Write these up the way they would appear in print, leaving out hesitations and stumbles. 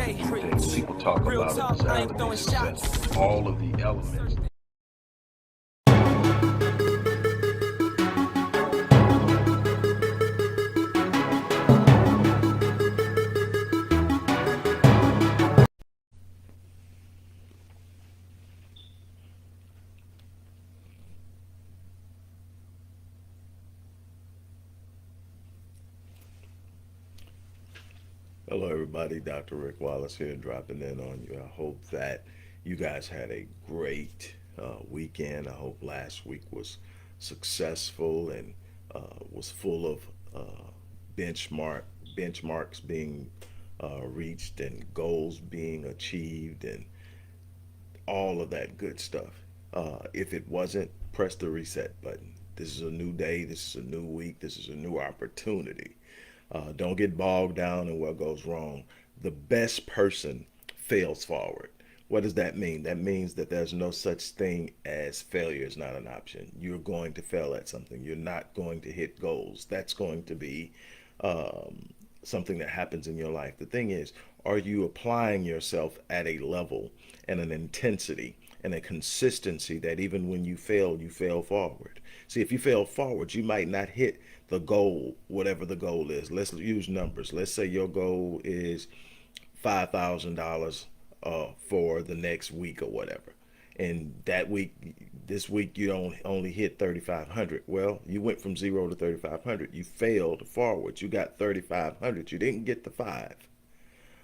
things people talk about in Saturday success, all of the elements. Hello, everybody. Dr. Rick Wallace here, dropping in on you. I hope that you guys had a great weekend. I hope last week was successful and was full of benchmark benchmarks being reached and goals being achieved and all of that good stuff. If it wasn't, press the reset button. This is a new day. This is a new week. This is a new opportunity. Don't get bogged down in what goes wrong. The best person fails forward. What does that mean? That means that there's no such thing as failure is not an option. You're going to fail at something. You're not going to hit goals. That's going to be something that happens in your life. The thing is, are you applying yourself at a level and an intensity and a consistency that even when you fail forward? See, if you fail forward, you might not hit the goal, whatever the goal is. Let's use numbers. Let's say your goal is $5,000 for the next week or whatever. And that week, this week, you don't only hit 3,500. Well, you went from zero to 3,500. You failed forward. You got 3,500. You didn't get the five,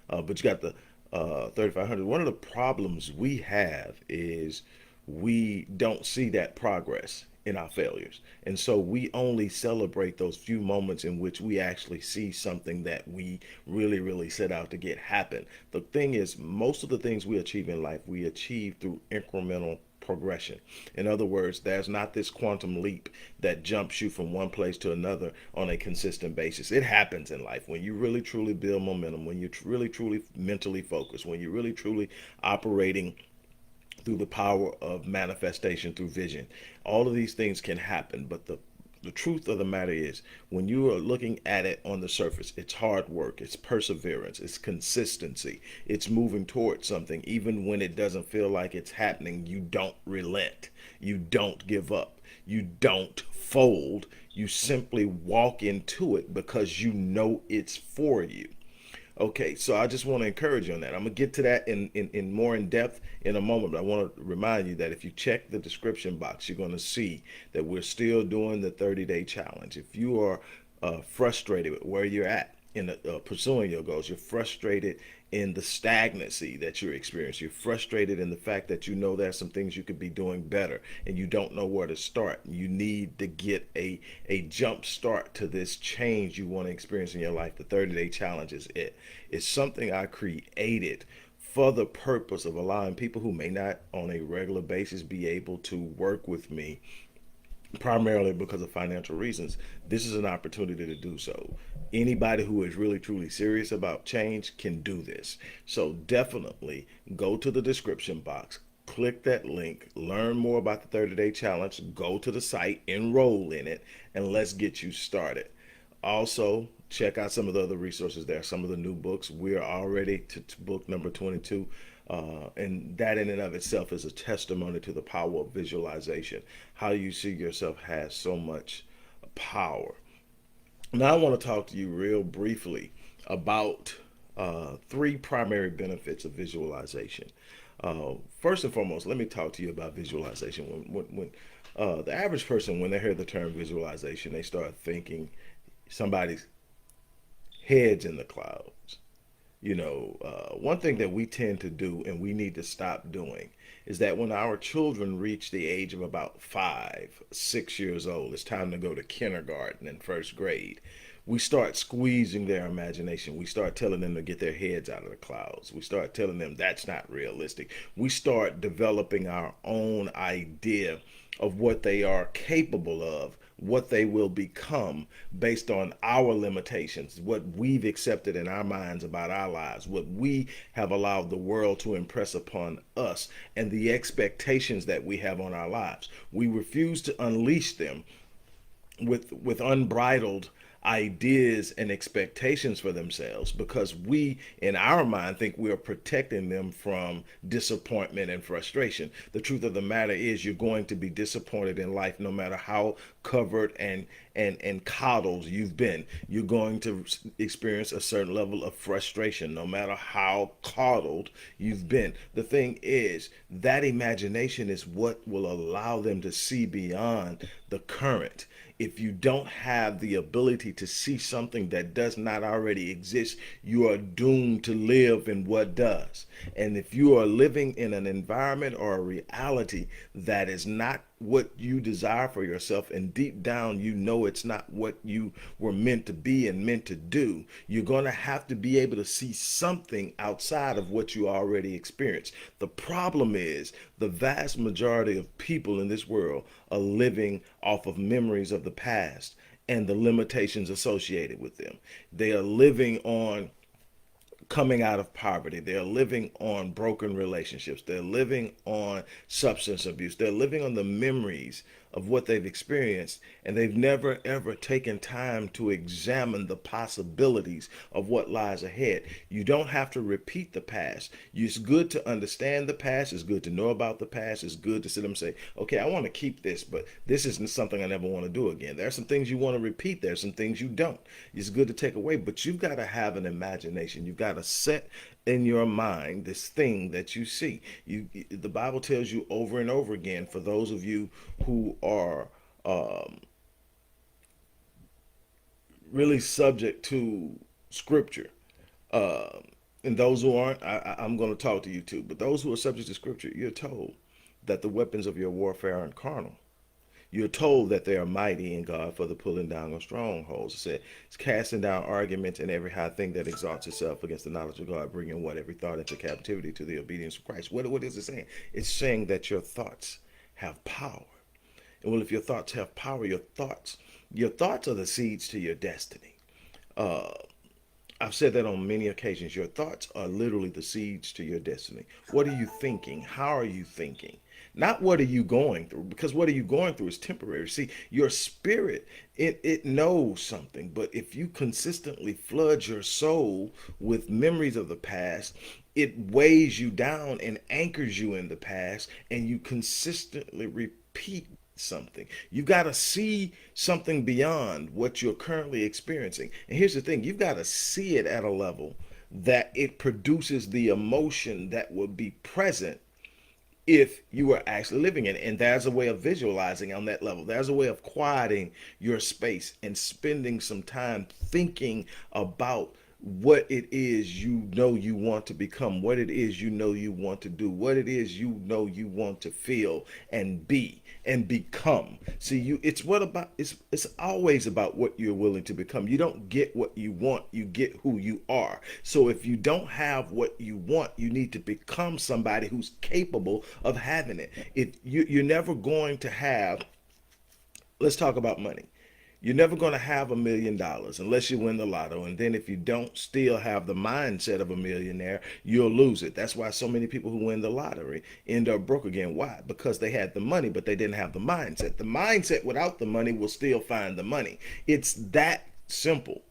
but you got the 3,500. One of the problems we have is we don't see that progress in our failures. And so we only celebrate those few moments in which we actually see something that we really, really set out to get happen. The thing is, most of the things we achieve in life, we achieve through incremental progression. In other words, there's not this quantum leap that jumps you from one place to another on a consistent basis. It happens in life when you really truly build momentum, when you really truly mentally focus, when you're really truly operating through the power of manifestation through vision. All of these things can happen, but the truth of the matter is when you are looking at it on the surface, it's hard work, it's perseverance, it's consistency, it's moving towards something. Even when it doesn't feel like it's happening, you don't relent, you don't give up, you don't fold, you simply walk into it because you know it's for you. Okay, so I just want to encourage you on that. I'm gonna get to that in more in depth in a moment, but I want to remind you that if you check the description box, you're going to see that we're still doing the 30-day challenge. If you are frustrated with where you're at in pursuing your goals, you're frustrated in the stagnancy that you're experiencing, you're frustrated in the fact that you know there's some things you could be doing better and you don't know where to start. You need to get a jump start to this change you want to experience in your life. The 30-day challenge is it. It's something I created for the purpose of allowing people who may not on a regular basis be able to work with me primarily because of financial reasons. This is an opportunity to do so. Anybody who is really truly serious about change can do this. So definitely go to the description box, click that link, learn more about the 30-day challenge, go to the site, enroll in it, and let's get you started. Also, check out some of the other resources there, some of the new books. We're already to book number 22. And that in and of itself is a testimony to the power of visualization. How you see yourself has so much power. Now, I want to talk to you real briefly about three primary benefits of visualization. First and foremost, let me talk to you about visualization. When the average person, when they hear the term visualization, they start thinking somebody's head's in the clouds. One thing that we tend to do and we need to stop doing is that when our children reach the age of about 5, 6 years old, it's time to go to kindergarten and first grade. We start squeezing their imagination. We start telling them to get their heads out of the clouds. We start telling them that's not realistic. We start developing our own idea of what they are capable of, what they will become based on our limitations, what we've accepted in our minds about our lives, what we have allowed the world to impress upon us, and the expectations that we have on our lives. We refuse to unleash them with unbridled ideas and expectations for themselves because we, in our mind, think we are protecting them from disappointment and frustration. The truth of the matter is, you're going to be disappointed in life no matter how covered and coddled you've been. You're going to experience a certain level of frustration no matter how coddled you've been. The thing is, that imagination is what will allow them to see beyond the current. If you don't have the ability to see something that does not already exist, you are doomed to live in what does. And if you are living in an environment or a reality that is not what you desire for yourself, and deep down you know it's not what you were meant to be and meant to do, you're going to have to be able to see something outside of what you already experienced. The problem is the vast majority of people in this world are living off of memories of the past and the limitations associated with them. They are living on coming out of poverty. They're living on broken relationships. They're living on substance abuse. They're living on the memories of what they've experienced, and they've never ever taken time to examine the possibilities of what lies ahead. You don't have to repeat the past. It's good to understand the past. It's good to know about the past. It's good to sit and say, okay, I want to keep this, but this isn't something I never want to do again. There are some things you want to repeat. There are some things you don't. It's good to take away, but you've got to have an imagination. You've got to set in your mind this thing that you see. The Bible tells you over and over again, for those of you who are really subject to scripture, uh, and those who aren't, I'm going to talk to you too, but those who are subject to scripture, you're told that the weapons of your warfare aren't carnal. You're told that they are mighty in God for the pulling down of strongholds. It said it's casting down arguments and every high thing that exalts itself against the knowledge of God, bringing what every thought into captivity to the obedience of Christ. What is it saying? It's saying that your thoughts have power. And well, if your thoughts have power, your thoughts are the seeds to your destiny. Uh, I've said that on many occasions. Your thoughts are literally the seeds to your destiny. What are you thinking? How are you thinking? Not what are you going through, because what are you going through is temporary. See, your spirit, it knows something, but if you consistently flood your soul with memories of the past, it weighs you down and anchors you in the past, and you consistently repeat something. You got to see something beyond what you're currently experiencing. And here's the thing, you've got to see it at a level that it produces the emotion that will be present if you are actually living in it. And there's a way of visualizing on that level. There's a way of quieting your space and spending some time thinking about what it is you know you want to become, what it is you know you want to do, what it is you know you want to feel and be and become. See, it's always about what you're willing to become. You don't get what you want, you get who you are. So if you don't have what you want, you need to become somebody who's capable of having it. If you're never going to have, let's talk about money. You're never going to have $1 million unless you win the lotto. And then if you don't still have the mindset of a millionaire, you'll lose it. That's why so many people who win the lottery end up broke again. Why? Because they had the money, but they didn't have the mindset. The mindset without the money will still find the money. It's that simple.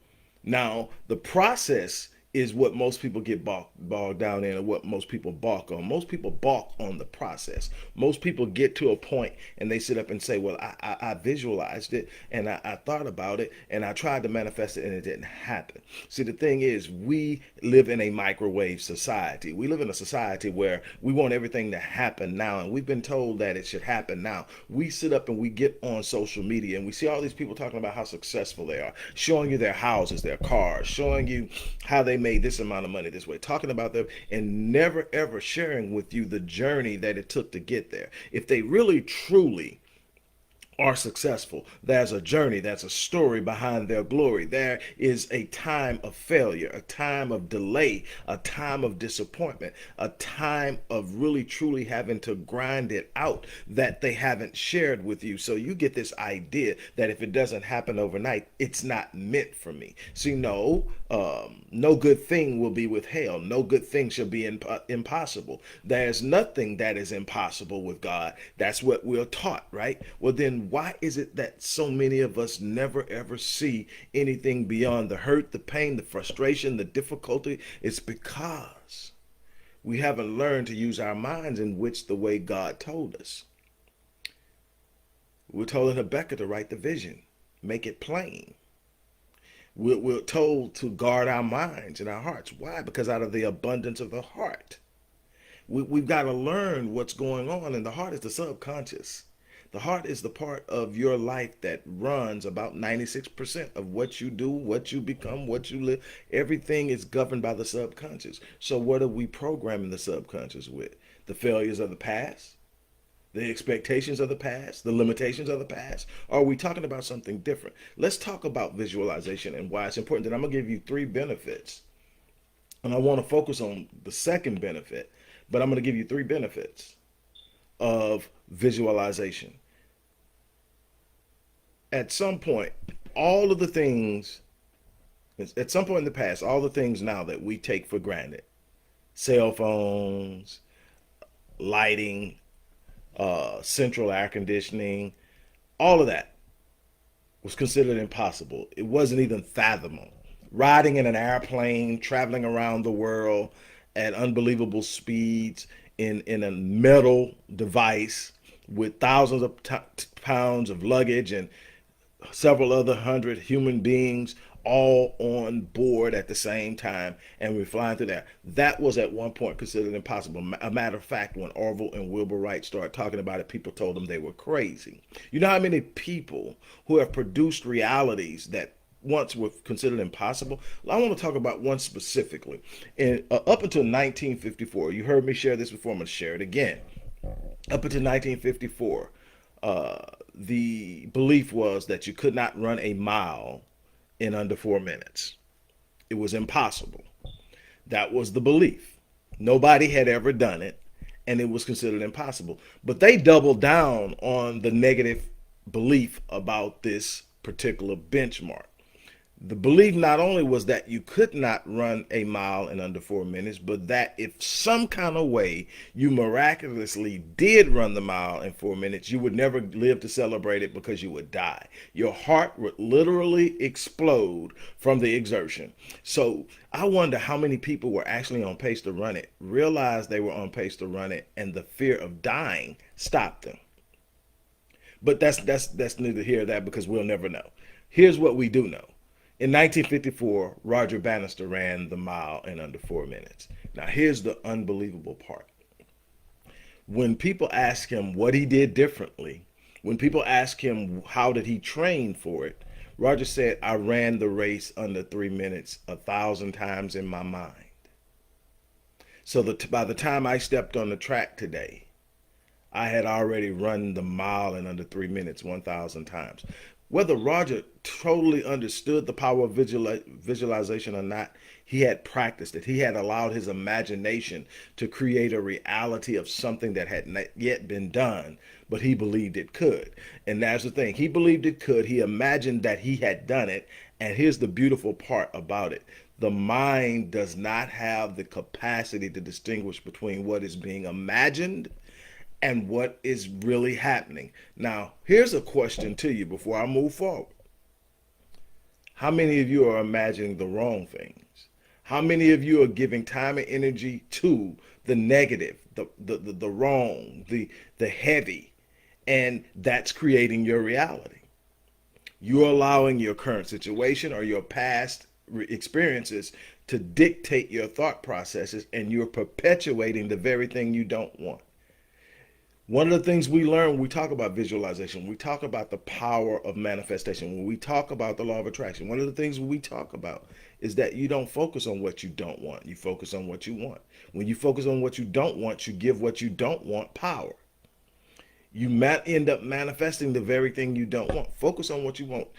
Now, the process is what most people get bogged down in, and what most people balk on. Most people balk on the process. Most people get to a point and they sit up and say, well, I visualized it and I thought about it and I tried to manifest it and it didn't happen. See, the thing is, we live in a microwave society. We live in a society where we want everything to happen now, and we've been told that it should happen now. We sit up and we get on social media and we see all these people talking about how successful they are, showing you their houses, their cars, showing you how they made this amount of money this way, talking about them, and never ever sharing with you the journey that it took to get there. If they really truly are successful, there's a journey, that's a story behind their glory. There is a time of failure, a time of delay, a time of disappointment, a time of really truly having to grind it out that they haven't shared with you. So you get this idea that if it doesn't happen overnight, it's not meant for me. See, no good thing will be withheld. No good thing shall be impossible. There's nothing that is impossible with God. That's what we're taught, right? Well, then why is it that so many of us never ever see anything beyond the hurt, the pain, the frustration, the difficulty? It's because we haven't learned to use our minds in which the way God told us. We're told in Habakkuk to write the vision, make it plain. We're told to guard our minds and our hearts. Why? Because out of the abundance of the heart. We've got to learn what's going on, and the heart is the subconscious. The heart is the part of your life that runs about 96% of what you do, what you become, what you live. Everything is governed by the subconscious. So what are we programming the subconscious with? The failures of the past, the expectations of the past, the limitations of the past? Or are we talking about something different? Let's talk about visualization and why it's important. And I'm going to give you three benefits. And I want to focus on the second benefit, but I'm going to give you three benefits of visualization. At some point, all of the things, at some point in the past, all the things now that we take for granted, cell phones, lighting, central air conditioning, all of that was considered impossible. It wasn't even fathomable. Riding in an airplane, traveling around the world at unbelievable speeds in a metal device with thousands of pounds of luggage and several other hundred human beings all on board at the same time, and we're flying through there. That was at one point considered impossible. A matter of fact, when Orville and Wilbur Wright started talking about it, people told them they were crazy. You know how many people who have produced realities that once were considered impossible? I want to talk about one specifically. And up until 1954, you heard me share this before, I'm going to share it again. Up until 1954, the belief was that you could not run a mile in under 4 minutes. It was impossible. That was the belief. Nobody had ever done it, and it was considered impossible. But they doubled down on the negative belief about this particular benchmark. The belief not only was that you could not run a mile in under 4 minutes, but that if some kind of way you miraculously did run the mile in 4 minutes, you would never live to celebrate it because you would die. Your heart would literally explode from the exertion. So I wonder how many people were actually on pace to run it, realized they were on pace to run it, and the fear of dying stopped them. But that's neither here nor there because we'll never know. Here's what we do know. In 1954, Roger Bannister ran the mile in under 4 minutes. Now, here's the unbelievable part. When people ask him what he did differently, when people ask him how did he train for it, Roger said, I ran the race under 3 minutes 1,000 times in my mind. So by the time I stepped on the track today, I had already run the mile in under 3 minutes 1,000 times. Whether Roger totally understood the power of visualization or not, he had practiced it. He had allowed his imagination to create a reality of something that had not yet been done, but he believed it could. And that's the thing. He believed it could. He imagined that he had done it. And here's the beautiful part about it. The mind does not have the capacity to distinguish between what is being imagined and what is really happening. Now, here's a question to you before I move forward. How many of you are imagining the wrong things? How many of you are giving time and energy to the negative, the wrong, the heavy, and that's creating your reality? You're allowing your current situation or your past experiences to dictate your thought processes, and you're perpetuating the very thing you don't want. One of the things we learn when we talk about visualization, we talk about the power of manifestation. When we talk about the law of attraction, one of the things we talk about is that you don't focus on what you don't want. You focus on what you want. When you focus on what you don't want, you give what you don't want power. You end up manifesting the very thing you don't want. Focus on what you want.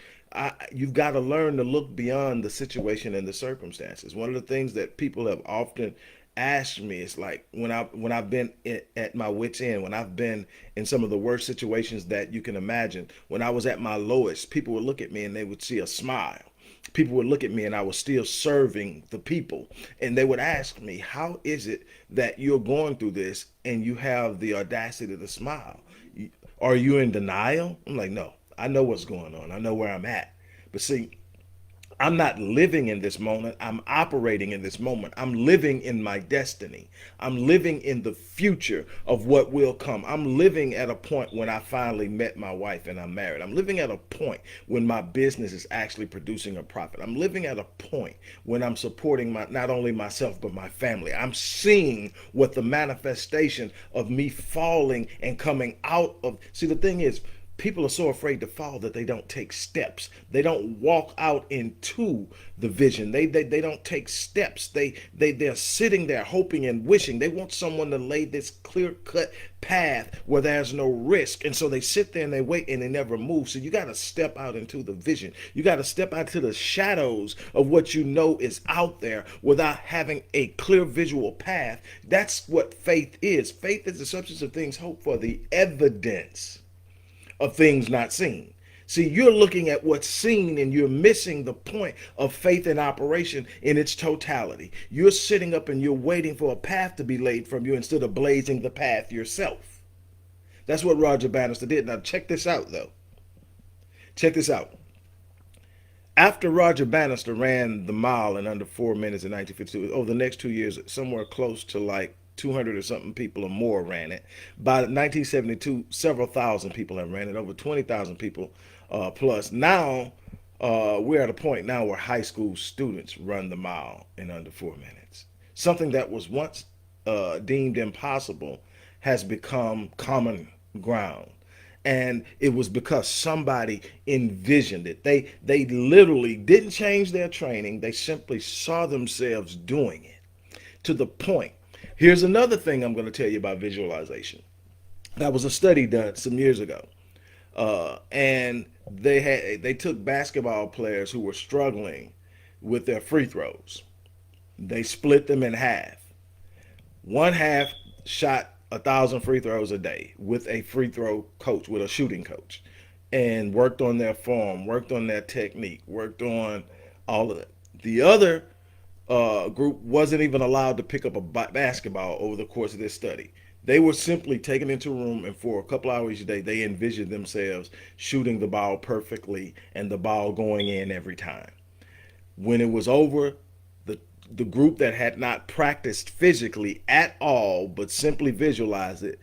You've got to learn to look beyond the situation and the circumstances. One of the things that people have often asked me is like when I've been at my wit's end, when I've been in some of the worst situations that you can imagine, when I was at my lowest, people would look at me and they would see a smile. People would look at me and I was still serving the people. And they would ask me, how is it that you're going through this and you have the audacity to smile? Are you in denial? I'm like, no, I know what's going on. I know where I'm at. But see, I'm not living in this moment. I'm operating in this moment. I'm living in my destiny. I'm living in the future of what will come. I'm living at a point when I finally met my wife and I'm married. I'm living at a point when my business is actually producing a profit. I'm living at a point when I'm supporting my not only myself but my family. I'm seeing what the manifestation of me falling and coming out of. See, the thing is, people are so afraid to fall that they don't take steps. They don't walk out into the vision. They don't take steps. They're sitting there hoping and wishing. They want someone to lay this clear cut path where there's no risk. And so they sit there and they wait and they never move. So you got to step out into the vision. You got to step out to the shadows of what you know is out there without having a clear visual path. That's what faith is. Faith is the substance of things hoped for, the evidence of things not seen. See, you're looking at what's seen and you're missing the point of faith in operation in its totality. You're sitting up and you're waiting for a path to be laid from you instead of blazing the path yourself. That's what Roger Bannister did. Now, check this out, though. Check this out. After Roger Bannister ran the mile in under 4 minutes in 1952, over the next 2 years, somewhere close to like 200 or something people or more ran it. By 1972, several thousand people have ran it, over 20,000 people plus. Now, we're at a point now where high school students run the mile in under 4 minutes. Something that was once deemed impossible has become common ground. And it was because somebody envisioned it. They literally didn't change their training. They simply saw themselves doing it to the point. Here's another thing I'm going to tell you about visualization. That was a study done some years ago, and they took basketball players who were struggling with their free throws. They split them in half. One half shot 1,000 free throws a day with a free throw coach, with a shooting coach, and worked on their form, worked on their technique, worked on all of that. The other group wasn't even allowed to pick up a basketball over the course of this study. They were simply taken into a room, and for a couple hours a day, they envisioned themselves shooting the ball perfectly and the ball going in every time. When it was over, the group that had not practiced physically at all but simply visualized it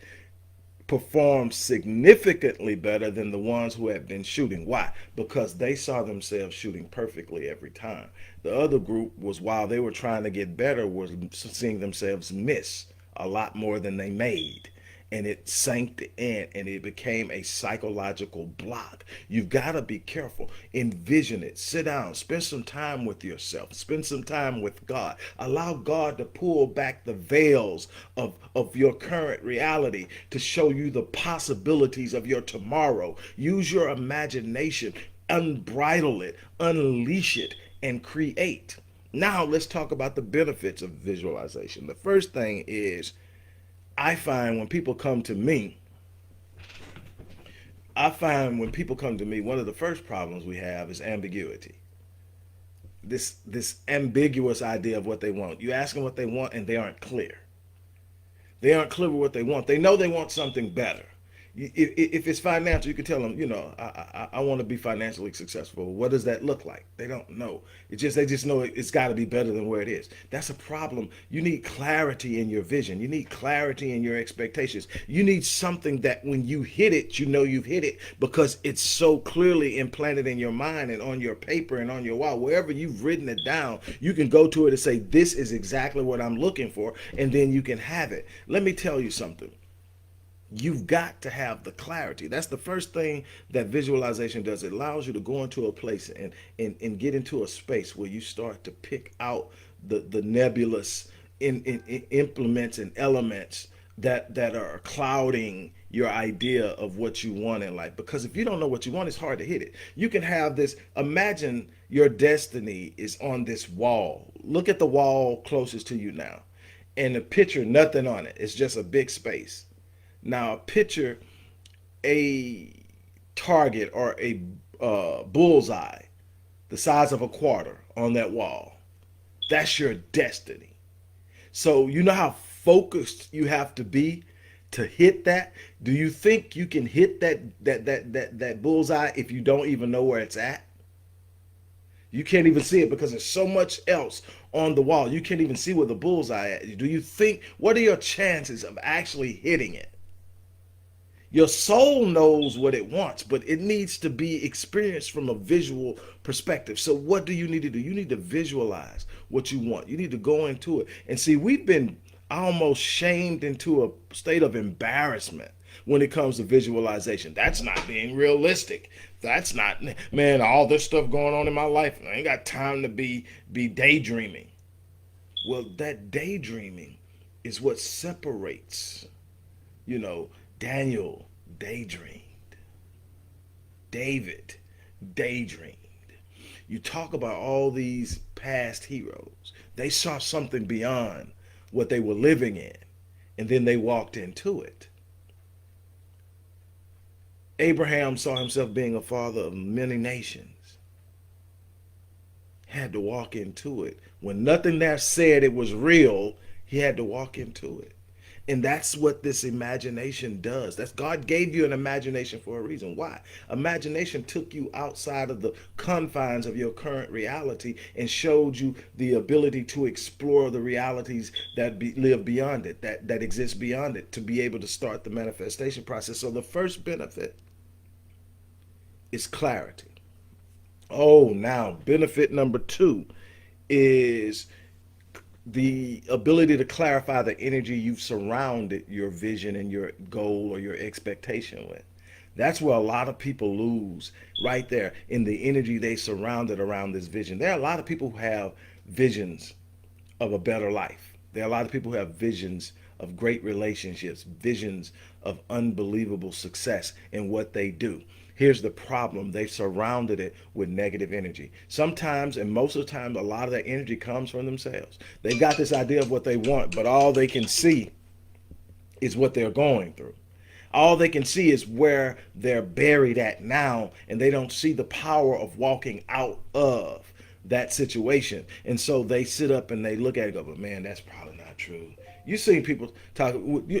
performed significantly better than the ones who had been shooting. Why? Because they saw themselves shooting perfectly every time. The other group was, while they were trying to get better, was seeing themselves miss a lot more than they made. And it sank in and it became a psychological block. You've got to be careful. Envision it. Sit down. Spend some time with yourself. Spend some time with God. Allow God to pull back the veils of your current reality to show you the possibilities of your tomorrow. Use your imagination. Unbridle it. Unleash it and create. Now let's talk about the benefits of visualization. The first thing is, I find when people come to me, one of the first problems we have is ambiguity. This ambiguous idea of what they want. You ask them what they want and they aren't clear. They aren't clear with what they want. They know they want something better. If it's financial, you can tell them, I want to be financially successful. What does that look like? They don't know. They just know it's got to be better than where it is. That's a problem. You need clarity in your vision. You need clarity in your expectations. You need something that when you hit it, you know you've hit it because it's so clearly implanted in your mind and on your paper and on your wall. Wherever you've written it down, you can go to it and say, this is exactly what I'm looking for, and then you can have it. Let me tell you something. You've got to have the clarity. That's the first thing that visualization does. It allows you to go into a place and get into a space where you start to pick out the nebulous implements and elements that are clouding your idea of what you want in life. Because if you don't know what you want, it's hard to hit it. You can have this, imagine your destiny is on this wall. Look at the wall closest to you now. And the picture, nothing on it. It's just a big space. Now picture a target or a bullseye the size of a quarter on that wall. That's your destiny. So you know how focused you have to be to hit that? Do you think you can hit that bullseye if you don't even know where it's at? You can't even see it because there's so much else on the wall. You can't even see where the bullseye is. Do you think, what are your chances of actually hitting it? Your soul knows what it wants, but it needs to be experienced from a visual perspective. So, what do you need to do? You need to visualize what you want. You need to go into it. And see, we've been almost shamed into a state of embarrassment when it comes to visualization. That's not being realistic. That's not, man, all this stuff going on in my life. I ain't got time to be daydreaming. Well, that daydreaming is what separates, you know, Daniel daydreamed. David daydreamed. You talk about all these past heroes. They saw something beyond what they were living in, and then they walked into it. Abraham saw himself being a father of many nations. Had to walk into it. When nothing there said it was real, he had to walk into it. And that's what this imagination does. That's God gave you an imagination for a reason. Why? Imagination took you outside of the confines of your current reality and showed you the ability to explore the realities that live beyond it, that exist beyond it, to be able to start the manifestation process. So the first benefit is clarity. Oh, now benefit number two is the ability to clarify the energy you've surrounded your vision and your goal or your expectation with. That's where a lot of people lose, right there, in the energy they surrounded around this vision. There are a lot of people who have visions of a better life. There are a lot of people who have visions of great relationships, visions of unbelievable success in what they do. Here's the problem. They've surrounded it with negative energy. Sometimes, and most of the time, a lot of that energy comes from themselves. They've got this idea of what they want, but all they can see is what they're going through. All they can see is where they're buried at now, and they don't see the power of walking out of that situation. And so they sit up and they look at it and go, but man, that's probably not true. You see people talk,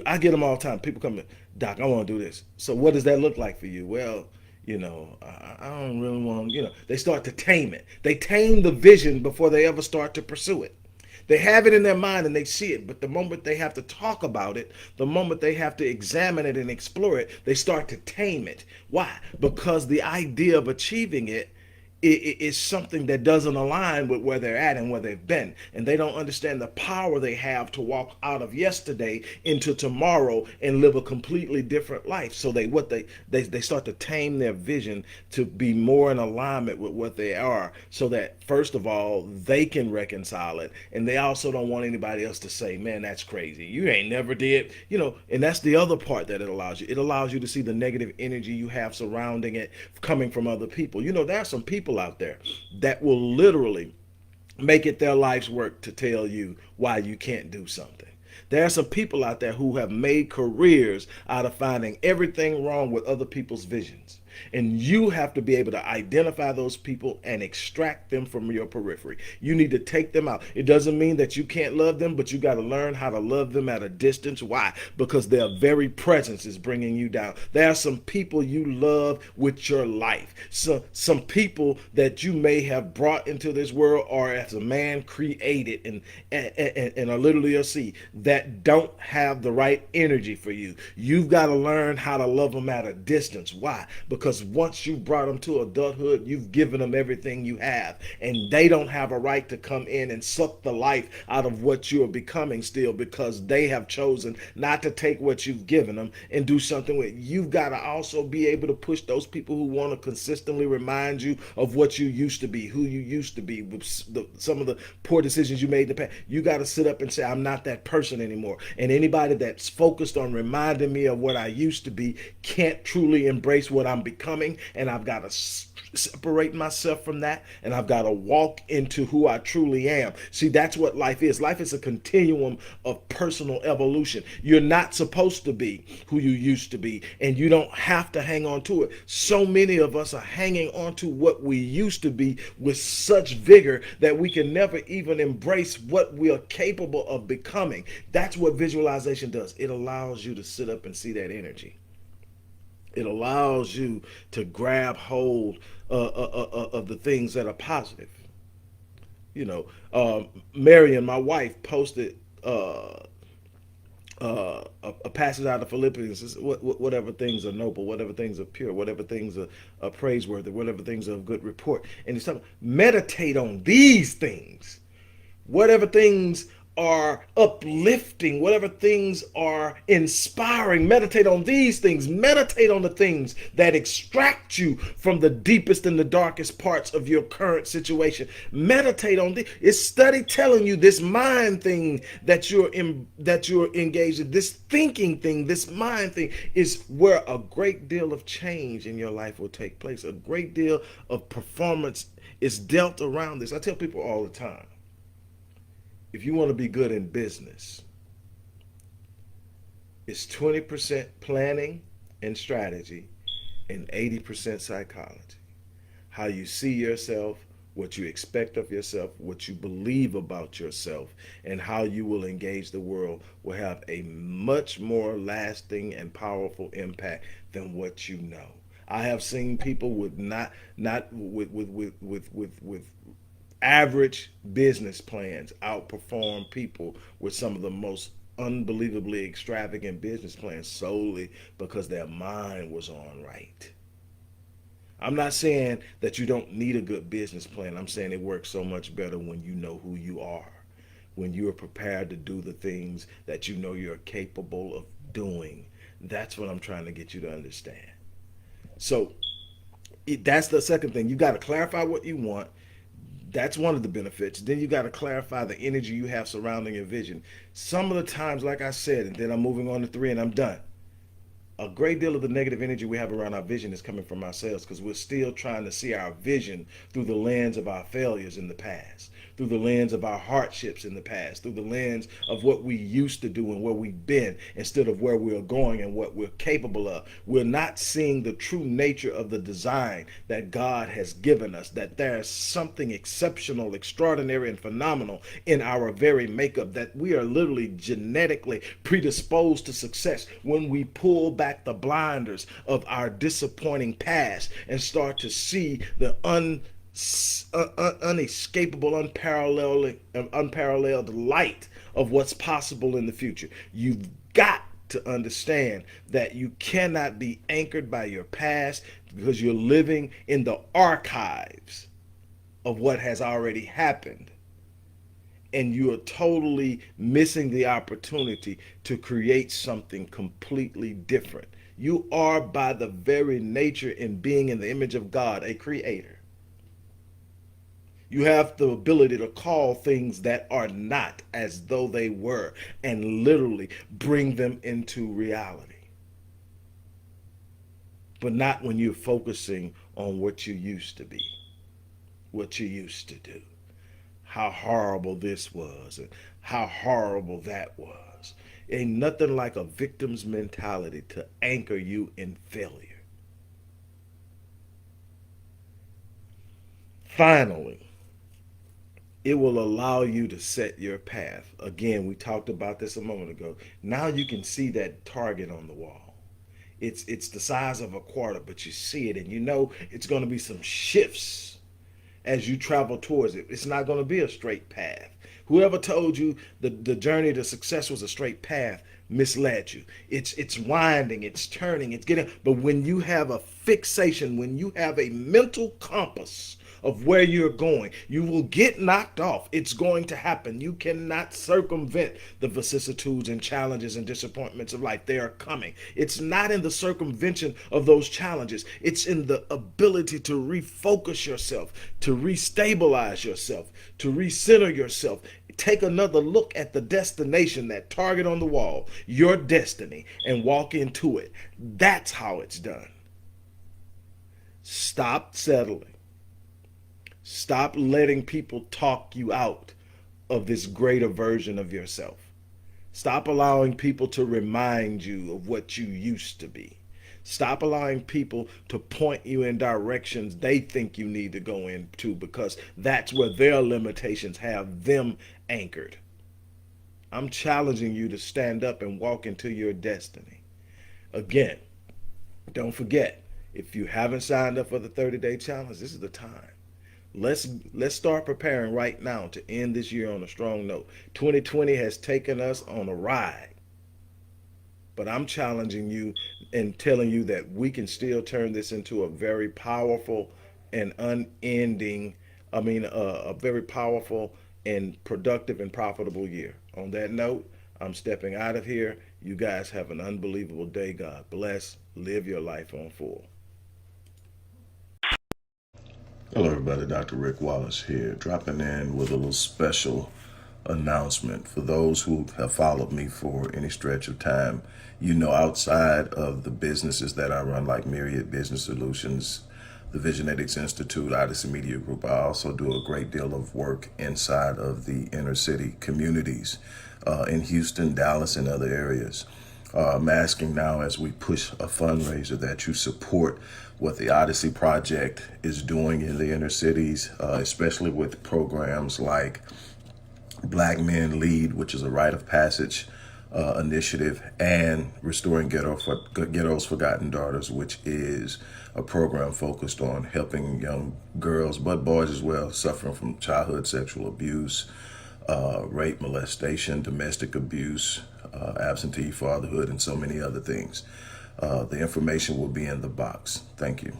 I get them all the time. People come to, Doc, I want to do this. So what does that look like for you? Well, I don't really want to, they start to tame it. They tame the vision before they ever start to pursue it. They have it in their mind and they see it, but the moment they have to talk about it, the moment they have to examine it and explore it, they start to tame it. Why? Because the idea of achieving it is something that doesn't align with where they're at and where they've been. And they don't understand the power they have to walk out of yesterday into tomorrow and live a completely different life. So they start to tame their vision to be more in alignment with what they are, so that first of all, they can reconcile it. And they also don't want anybody else to say, man, that's crazy. You ain't never did, and that's the other part that it allows you. It allows you to see the negative energy you have surrounding it coming from other people. There are some people out there that will literally make it their life's work to tell you why you can't do something. There are some people out there who have made careers out of finding everything wrong with other people's visions. And you have to be able to identify those people and extract them from your periphery. You need to take them out. It doesn't mean that you can't love them, but you got to learn how to love them at a distance. Why? Because their very presence is bringing you down. There are some people you love with your life. So some people that you may have brought into this world, or as a man created and are literally a seed, that don't have the right energy for you. You've got to learn how to love them at a distance. Why? Because once you brought them to adulthood, you've given them everything you have, and they don't have a right to come in and suck the life out of what you are becoming still, because they have chosen not to take what you've given them and do something with it. You've got to also be able to push those people who want to consistently remind you of what you used to be, who you used to be, with some of the poor decisions you made in the past. You got to sit up and say, I'm not that person anymore. And anybody that's focused on reminding me of what I used to be can't truly embrace what I'm becoming, becoming, and I've got to separate myself from that, and I've got to walk into who I truly am. See, that's what life is. Life is a continuum of personal evolution. You're not supposed to be who you used to be, and you don't have to hang on to it. So many of us are hanging on to what we used to be with such vigor that we can never even embrace what we are capable of becoming. That's what visualization does. It allows you to sit up and see that energy. It allows you to grab hold of the things that are positive. You know, Marion, my wife, posted a passage out of Philippians. Whatever things are noble, whatever things are pure, whatever things are praiseworthy, whatever things are of good report. And it's talking, meditate on these things. Whatever things are uplifting, whatever things are inspiring, meditate on these things. Meditate on the things that extract you from the deepest and the darkest parts of your current situation. Meditate on this. It's study telling you this mind thing that you're engaged in, this thinking thing, this mind thing is where a great deal of change in your life will take place. A great deal of performance is dealt around this. I tell people all the time, if you want to be good in business, it's 20% planning and strategy and 80% psychology. How you see yourself, what you expect of yourself, what you believe about yourself, and how you will engage the world will have a much more lasting and powerful impact than what you know. I have seen people with not with average business plans outperform people with some of the most unbelievably extravagant business plans solely because their mind was on right. I'm not saying that you don't need a good business plan. I'm saying it works so much better when you know who you are, when you are prepared to do the things that you know you're capable of doing. That's what I'm trying to get you to understand. So that's the second thing. You got to clarify what you want. That's one of the benefits. Then you got to clarify the energy you have surrounding your vision. Some of the times, like I said, and then I'm moving on to 3 and I'm done. A great deal of the negative energy we have around our vision is coming from ourselves because we're still trying to see our vision through the lens of our failures in the past, through the lens of our hardships in the past, through the lens of what we used to do and where we've been instead of where we're going and what we're capable of. We're not seeing the true nature of the design that God has given us, that there's something exceptional, extraordinary, and phenomenal in our very makeup, that we are literally genetically predisposed to success when we pull back the blinders of our disappointing past and start to see the unescapable, unparalleled light of what's possible in the future. You've got to understand that you cannot be anchored by your past because you're living in the archives of what has already happened. And you are totally missing the opportunity to create something completely different. You are, by the very nature in being in the image of God, a creator. You have the ability to call things that are not as though they were and literally bring them into reality. But not when you're focusing on what you used to be, what you used to do, how horrible this was and how horrible that was. Ain't nothing like a victim's mentality to anchor you in failure. Finally, it will allow you to set your path. Again, we talked about this a moment ago. Now you can see that target on the wall. It's the size of a quarter, but you see it and you know it's going to be some shifts as you travel towards it. It's not going to be a straight path. Whoever told you the journey to success was a straight path misled you. It's winding, it's turning, it's getting. But when you have a fixation, when you have a mental compass of where you're going, you will get knocked off. It's going to happen. You cannot circumvent the vicissitudes and challenges and disappointments of life. They are coming. It's not in the circumvention of those challenges. It's in the ability to refocus yourself, to restabilize yourself, to recenter yourself. Take another look at the destination, that target on the wall, your destiny, and walk into it. That's how it's done. Stop settling. Stop letting people talk you out of this greater version of yourself. Stop allowing people to remind you of what you used to be. Stop allowing people to point you in directions they think you need to go into because that's where their limitations have them anchored. I'm challenging you to stand up and walk into your destiny. Again, don't forget, if you haven't signed up for the 30-day challenge, this is the time. Let's start preparing right now to end this year on a strong note. 2020 has taken us on a ride, but I'm challenging you and telling you that we can still turn this into a very powerful and unending, a very powerful and productive and profitable year. On that note, I'm stepping out of here. You guys have an unbelievable day. God bless. Live your life on full. Hello, everybody. Dr. Rick Wallace here, dropping in with a little special announcement. For those who have followed me for any stretch of time, you know, outside of the businesses that I run, like Myriad Business Solutions, the Visionetics Institute, Odyssey Media Group, I also do a great deal of work inside of the inner city communities in Houston, Dallas, and other areas. I'm asking now, as we push a fundraiser, that you support what the Odyssey Project is doing in the inner cities, especially with programs like Black Men Lead, which is a rite of passage initiative, and Restoring Ghetto's Forgotten Daughters, which is a program focused on helping young girls, but boys as well, suffering from childhood sexual abuse, rape, molestation, domestic abuse, absentee fatherhood, and so many other things. The information will be in the box. Thank you.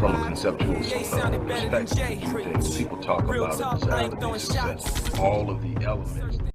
From a conceptual perspective, things people talk about a desire to be successful. All of the elements